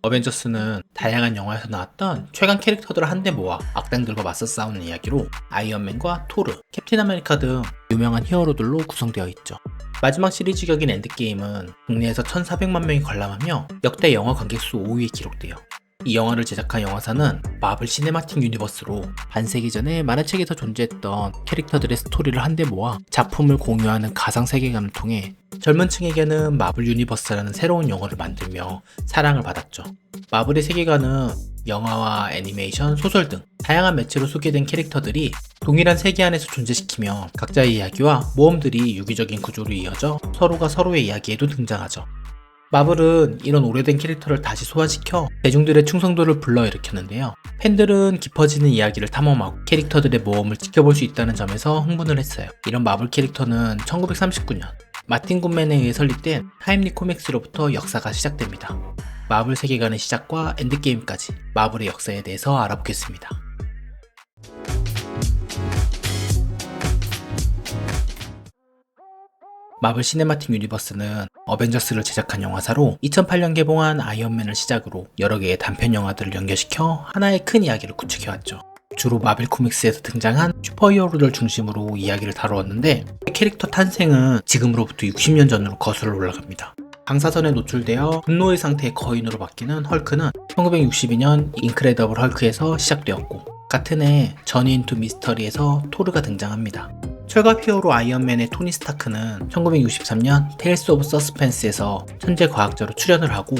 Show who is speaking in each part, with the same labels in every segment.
Speaker 1: 어벤져스는 다양한 영화에서 나왔던 최강 캐릭터들을 한데 모아 악당들과 맞서 싸우는 이야기로 아이언맨과 토르, 캡틴 아메리카 등 유명한 히어로들로 구성되어 있죠. 마지막 시리즈격인 엔드게임은 국내에서 1,400만 명이 관람하며 역대 영화 관객수 5위에 기록돼요. 이 영화를 제작한 영화사는 마블 시네마틱 유니버스로 반세기 전에 만화책에서 존재했던 캐릭터들의 스토리를 한데 모아 작품을 공유하는 가상 세계관을 통해 젊은 층에게는 마블 유니버스라는 새로운 영화를 만들며 사랑을 받았죠. 마블의 세계관은 영화와 애니메이션, 소설 등 다양한 매체로 소개된 캐릭터들이 동일한 세계 안에서 존재시키며 각자의 이야기와 모험들이 유기적인 구조로 이어져 서로가 서로의 이야기에도 등장하죠. 마블은 이런 오래된 캐릭터를 다시 소화시켜 대중들의 충성도를 불러일으켰는데요. 팬들은 깊어지는 이야기를 탐험하고 캐릭터들의 모험을 지켜볼 수 있다는 점에서 흥분을 했어요. 이런 마블 캐릭터는 1939년 마틴 굿맨에 의해 설립된 타임리 코믹스로부터 역사가 시작됩니다. 마블 세계관의 시작과 엔드게임까지 마블의 역사에 대해서 알아보겠습니다. 마블 시네마틱 유니버스는 어벤져스를 제작한 영화사로 2008년 개봉한 아이언맨을 시작으로 여러 개의 단편 영화들을 연결시켜 하나의 큰 이야기를 구축해왔죠. 주로 마블 코믹스에서 등장한 슈퍼히어로들 중심으로 이야기를 다루었는데 캐릭터 탄생은 지금으로부터 60년 전으로 거슬러 올라갑니다. 방사선에 노출되어 분노의 상태의 거인으로 바뀌는 헐크는 1962년 인크레더블 헐크에서 시작되었고 같은 해 저니 인투 미스터리에서 토르가 등장합니다. 철갑 히어로 아이언맨의 토니 스타크는 1963년 테일스 오브 서스펜스에서 천재 과학자로 출연을 하고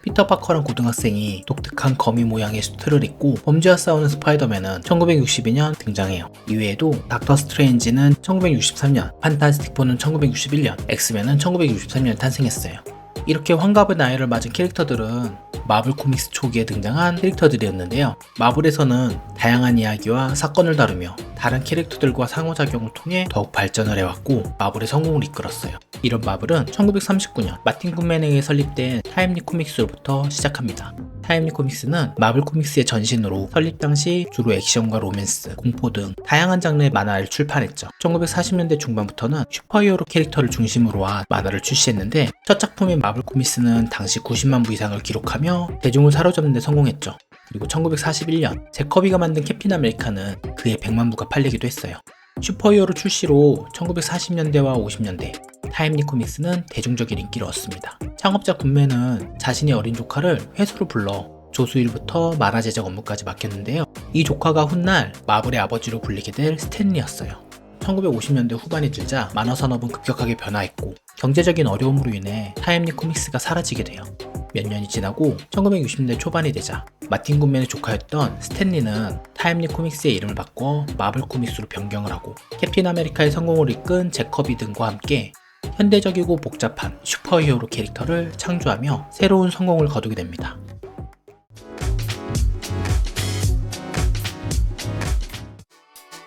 Speaker 1: 피터 파커란 고등학생이 독특한 거미 모양의 수트를 입고 범죄와 싸우는 스파이더맨은 1962년 등장해요. 이외에도 닥터 스트레인지는 1963년, 판타스틱 4는 1961년, 엑스맨은 1963년에 탄생했어요. 이렇게 환갑의 나이를 맞은 캐릭터들은 마블 코믹스 초기에 등장한 캐릭터들이었는데요. 마블에서는 다양한 이야기와 사건을 다루며 다른 캐릭터들과 상호작용을 통해 더욱 발전을 해왔고 마블의 성공을 이끌었어요. 이런 마블은 1939년 마틴 굿맨에 의해 설립된 타임리 코믹스로부터 시작합니다. 타임리 코믹스는 마블 코믹스의 전신으로 설립 당시 주로 액션과 로맨스, 공포 등 다양한 장르의 만화를 출판했죠. 1940년대 중반부터는 슈퍼히어로 캐릭터를 중심으로 한 만화를 출시했는데 첫 작품인 마블 코믹스는 당시 90만 부 이상을 기록하며 대중을 사로잡는 데 성공했죠. 그리고 1941년 제커비가 만든 캡틴 아메리카는 그의 100만 부가 팔리기도 했어요. 슈퍼히어로 출시로 1940년대와 50년대 타임리 코믹스는 대중적인 인기를 얻습니다. 창업자 굿맨은 자신의 어린 조카를 회수로 불러 조수일부터 만화 제작 업무까지 맡겼는데요. 이 조카가 훗날 마블의 아버지로 불리게 될 스탠리였어요. 1950년대 후반이 들자 만화 산업은 급격하게 변화했고 경제적인 어려움으로 인해 타임리 코믹스가 사라지게 돼요. 몇 년이 지나고 1960년대 초반이 되자 마틴 굿맨의 조카였던 스탠리는 타임리 코믹스의 이름을 바꿔 마블 코믹스로 변경을 하고 캡틴 아메리카의 성공을 이끈 제커비 등과 함께 현대적이고 복잡한 슈퍼히어로 캐릭터를 창조하며 새로운 성공을 거두게 됩니다.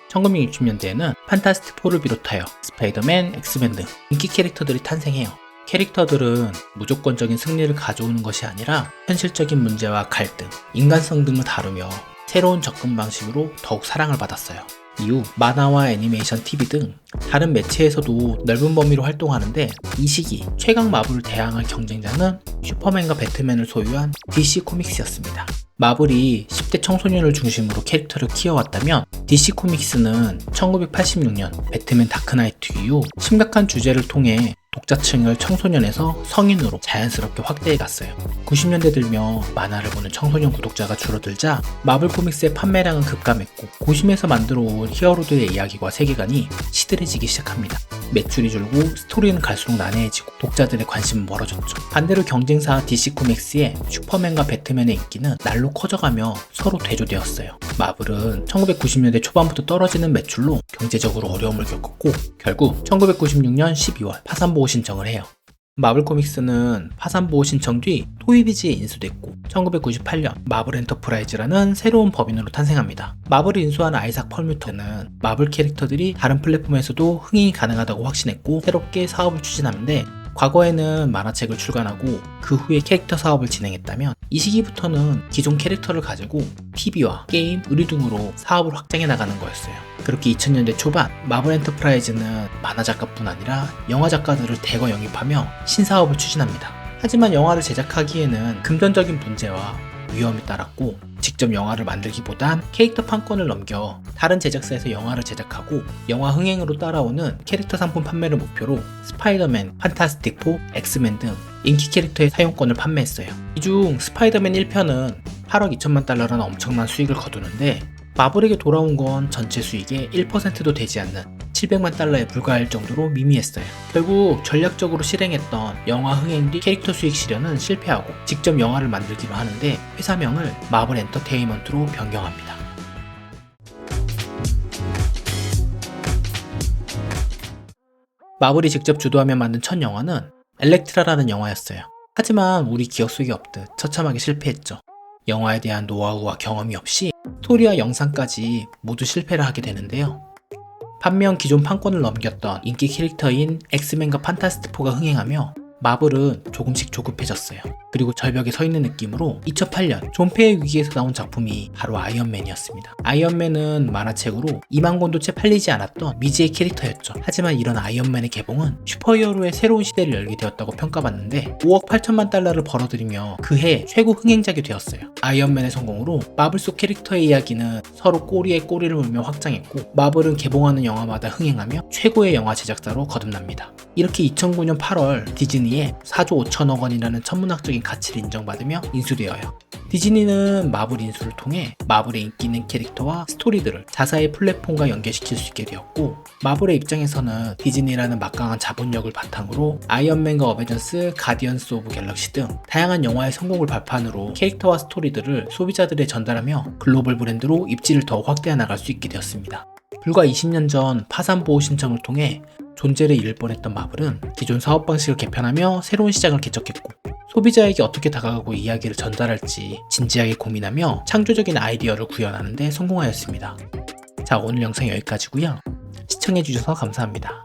Speaker 1: 1960년대에는 판타스틱 4를 비롯하여 스파이더맨, 엑스맨 등 인기 캐릭터들이 탄생해요. 캐릭터들은 무조건적인 승리를 가져오는 것이 아니라 현실적인 문제와 갈등, 인간성 등을 다루며 새로운 접근 방식으로 더욱 사랑을 받았어요. 이후 만화와 애니메이션, TV 등 다른 매체에서도 넓은 범위로 활동하는데 이 시기 최강 마블을 대항할 경쟁자는 슈퍼맨과 배트맨을 소유한 DC 코믹스였습니다. 마블이 10대 청소년을 중심으로 캐릭터를 키워왔다면 DC 코믹스는 1986년 배트맨 다크나이트 이후 심각한 주제를 통해 독자층을 청소년에서 성인으로 자연스럽게 확대해 갔어요. 90년대 들며 만화를 보는 청소년 구독자가 줄어들자 마블 코믹스의 판매량은 급감했고 고심해서 만들어 온 히어로들의 이야기와 세계관이 시들해지기 시작합니다. 매출이 줄고 스토리는 갈수록 난해해지고 독자들의 관심은 멀어졌죠. 반대로 경쟁사 DC 코믹스의 슈퍼맨과 배트맨의 인기는 날로 커져가며 서로 대조되었어요. 마블은 1990년대 초반부터 떨어지는 매출로 경제적으로 어려움을 겪었고 결국 1996년 12월 파산보호 신청을 해요. 마블 코믹스는 파산보호 신청 뒤 토이비즈에 인수됐고 1998년 마블 엔터프라이즈라는 새로운 법인으로 탄생합니다. 마블이 인수한 아이삭 펄뮤터는 마블 캐릭터들이 다른 플랫폼에서도 흥행이 가능하다고 확신했고 새롭게 사업을 추진하는데 과거에는 만화책을 출간하고 그 후에 캐릭터 사업을 진행했다면 이 시기부터는 기존 캐릭터를 가지고 TV와 게임, 의류 등으로 사업을 확장해 나가는 거였어요. 그렇게 2000년대 초반 마블 엔터프라이즈는 만화 작가뿐 아니라 영화 작가들을 대거 영입하며 신사업을 추진합니다. 하지만 영화를 제작하기에는 금전적인 문제와 위험이 따랐고 직접 영화를 만들기보단 캐릭터 판권을 넘겨 다른 제작사에서 영화를 제작하고 영화 흥행으로 따라오는 캐릭터 상품 판매를 목표로 스파이더맨, 판타스틱 4, 엑스맨 등 인기 캐릭터의 사용권을 판매했어요. 이 중 스파이더맨 1편은 8억 2천만 달러라는 엄청난 수익을 거두는데 마블에게 돌아온 건 전체 수익의 1%도 되지 않는 700만 달러에 불과할 정도로 미미했어요. 결국 전략적으로 실행했던 영화 흥행 뒤 캐릭터 수익 실현은 실패하고 직접 영화를 만들기로 하는데 회사명을 마블 엔터테인먼트로 변경합니다. 마블이 직접 주도하며 만든 첫 영화는 엘렉트라라는 영화였어요. 하지만 우리 기억 속에 없듯 처참하게 실패했죠. 영화에 대한 노하우와 경험이 없이 스토리와 영상까지 모두 실패를 하게 되는데요. 반면 기존 판권을 넘겼던 인기 캐릭터인 엑스맨과 판타스틱4가 흥행하며 마블은 조금씩 조급해졌어요. 그리고 절벽에 서 있는 느낌으로 2008년 존폐의 위기에서 나온 작품이 바로 아이언맨이었습니다. 아이언맨은 만화책으로 2만 권도 채 팔리지 않았던 미지의 캐릭터였죠. 하지만 이런 아이언맨의 개봉은 슈퍼히어로의 새로운 시대를 열게 되었다고 평가받는데 5억 8천만 달러를 벌어들이며 그해 최고 흥행작이 되었어요. 아이언맨의 성공으로 마블 속 캐릭터의 이야기는 서로 꼬리에 꼬리를 물며 확장했고 마블은 개봉하는 영화마다 흥행하며 최고의 영화 제작사로 거듭납니다. 이렇게 2009년 8월 디즈니의 4조 5천억 원이라는 천문학적인 가치를 인정받으며 인수되어요. 디즈니는 마블 인수를 통해 마블의 인기 있는 캐릭터와 스토리들을 자사의 플랫폼과 연계시킬 수 있게 되었고 마블의 입장에서는 디즈니라는 막강한 자본력을 바탕으로 아이언맨과 어벤져스, 가디언스 오브 갤럭시 등 다양한 영화의 성공을 발판으로 캐릭터와 스토리들을 소비자들에 전달하며 글로벌 브랜드로 입지를 더욱 확대해 나갈 수 있게 되었습니다. 불과 20년 전 파산 보호 신청을 통해 존재를 잃을 뻔했던 마블은 기존 사업 방식을 개편하며 새로운 시장을 개척했고 소비자에게 어떻게 다가가고 이야기를 전달할지 진지하게 고민하며 창조적인 아이디어를 구현하는 데 성공하였습니다. 자, 오늘 영상 여기까지고요. 시청해주셔서 감사합니다.